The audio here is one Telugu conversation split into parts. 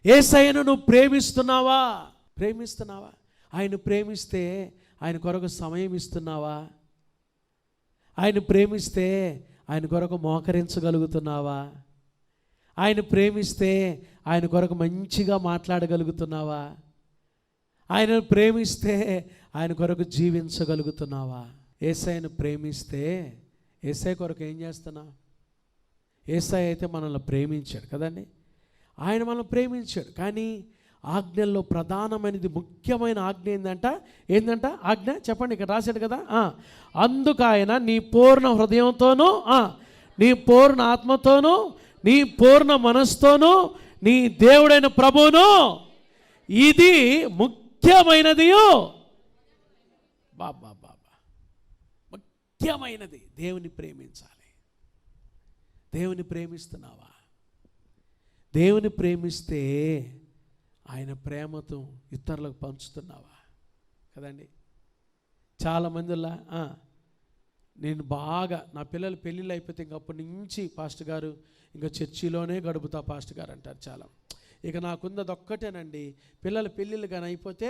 యేసయ్యను నువ్వు ప్రేమిస్తున్నావా? ఆయన ప్రేమిస్తే ఆయన కొరకు సమయం ఇస్తున్నావా? ఆయన ప్రేమిస్తే ఆయన కొరకు మోకరించగలుగుతున్నావా? ఆయన ప్రేమిస్తే ఆయన కొరకు మంచిగా మాట్లాడగలుగుతున్నావా? ఆయన ప్రేమిస్తే ఆయన కొరకు జీవించగలుగుతున్నావా? యేసయ్యను ప్రేమిస్తే యేసయ్య కొరకు ఏం చేస్తున్నావు? యేసయ్య అయితే మనల్ని ప్రేమించాడు కదండి. ఆయన మనల్ని ప్రేమించాడు. కానీ ఆజ్ఞల్లో ప్రధానమైనది, ముఖ్యమైన ఆజ్ఞ ఏందంట ఆజ్ఞ చెప్పండి, ఇక్కడ రాశాడు కదా. అందుకు ఆయన నీ పూర్ణ హృదయంతోనూ, నీ పూర్ణ ఆత్మతోనూ, నీ పూర్ణ మనస్సుతోనూ నీ దేవుడైన ప్రభువును, ఇది ముఖ్యమైనది. బాబా ముఖ్యమైనది దేవుని ప్రేమించాలి. దేవుని ప్రేమిస్తున్నావా? దేవుని ప్రేమిస్తే ఆయన ప్రేమతో ఇతరులకు పంచుతున్నావా? కదండి. చాలామందిలా నేను బాగా నా పిల్లలు పెళ్ళిళ్ళు అయిపోతే ఇంకప్పటి నుంచి పాస్టర్ గారు ఇంకా చర్చిలోనే గడుపుతా పాస్టర్ గారు అంటారు చాలా. ఇక నాకున్నది ఒక్కటేనండి, పిల్లల పెళ్ళిళ్ళు కానీ అయిపోతే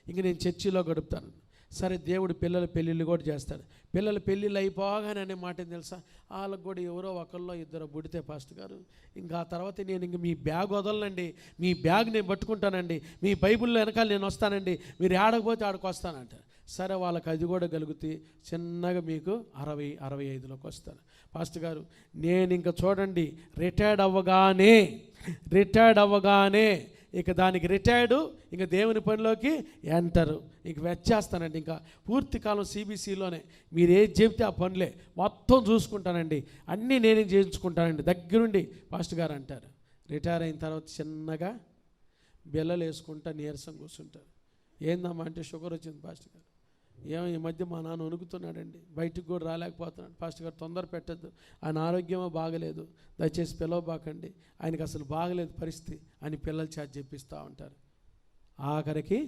ఇంక నేను చర్చిలో గడుపుతాను. సరే, దేవుడు పిల్లల పెళ్ళిళ్ళు కూడా చేస్తాడు. పిల్లల పెళ్ళిళ్ళు అయిపోగానే అనే మాట ఏం తెలుసా, వాళ్ళకు కూడా ఎవరో ఒకళ్ళో ఇద్దరు బుడితే పాస్టర్ గారు ఇంకా ఆ తర్వాత నేను ఇంక మీ బ్యాగ్ వదలనండి, మీ బ్యాగ్ నేను పట్టుకుంటానండి, మీ బైబిల్లో వెనకాల నేను వస్తానండి, మీరు ఆడకపోతే ఆడకు వస్తానంటారు. సరే, వాళ్ళకి అది కూడా కలుగుతాయి. చిన్నగా మీకు 60-65లోకి వస్తాను. పాస్టర్ గారు నేను ఇంకా చూడండి రిటైర్డ్ అవ్వగానే ఇక దానికి రిటైర్డు, ఇంకా దేవుని పనిలోకి ఎంటరు, ఇంక వచ్చేస్తానండి. ఇంకా పూర్తి కాలం సిబిసిలోనే మీరు ఏది చెబితే ఆ పనులే మొత్తం చూసుకుంటానండి, అన్నీ నేనే చేయించుకుంటానండి దగ్గరుండి పాస్టర్ గారు అంటారు. రిటైర్ అయిన తర్వాత చిన్నగా బిల్లలు వేసుకుంటా నీరసం కూర్చుంటారు. ఏందమ్మా అంటే షుగర్ వచ్చింది పాస్టర్ గారు. ఏమో ఈ మధ్య మా నాన్న వణుకుతున్నాడండి, బయటికి కూడా రాలేకపోతున్నాడు. పాస్టర్ గారు తొందర పెట్టద్దు, ఆయన ఆరోగ్యమో బాగలేదు, దయచేసి పిలవబాకండి, ఆయనకి అసలు బాగలేదు పరిస్థితి అని పిల్లల చేత చెప్పిస్తూ ఉంటారు. ఆఖరికి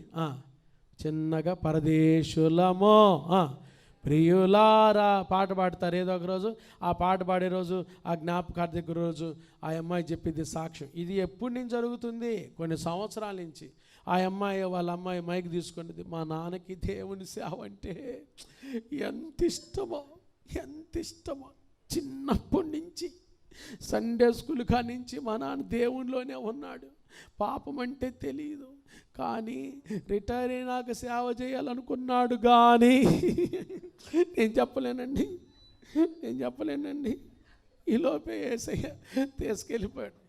చిన్నగా పరదేశులమో ప్రియులారా పాట పాడతారు ఏదో ఒక రోజు. ఆ పాట పాడే రోజు, ఆ జ్ఞాపకార్థిక రోజు ఆ అమ్మాయి చెప్పింది సాక్ష్యం. ఇది ఎప్పటి నుంచి జరుగుతుంది? కొన్ని సంవత్సరాల నుంచి. వాళ్ళ అమ్మాయి మైక్ తీసుకున్నది, మా నాన్నకి దేవుని సేవ అంటే ఎంత ఇష్టమో చిన్నప్పటి నుంచి సండే స్కూల్ కానించి మా నాన్న దేవునిలోనే ఉన్నాడు, పాపం అంటే తెలియదు, కానీ రిటైర్ అయినాక సేవ చేయాలనుకున్నాడు. కానీ నేను చెప్పలేనండి, ఈలోపే యేసయ్య తీసుకెళ్ళిపోయాడు.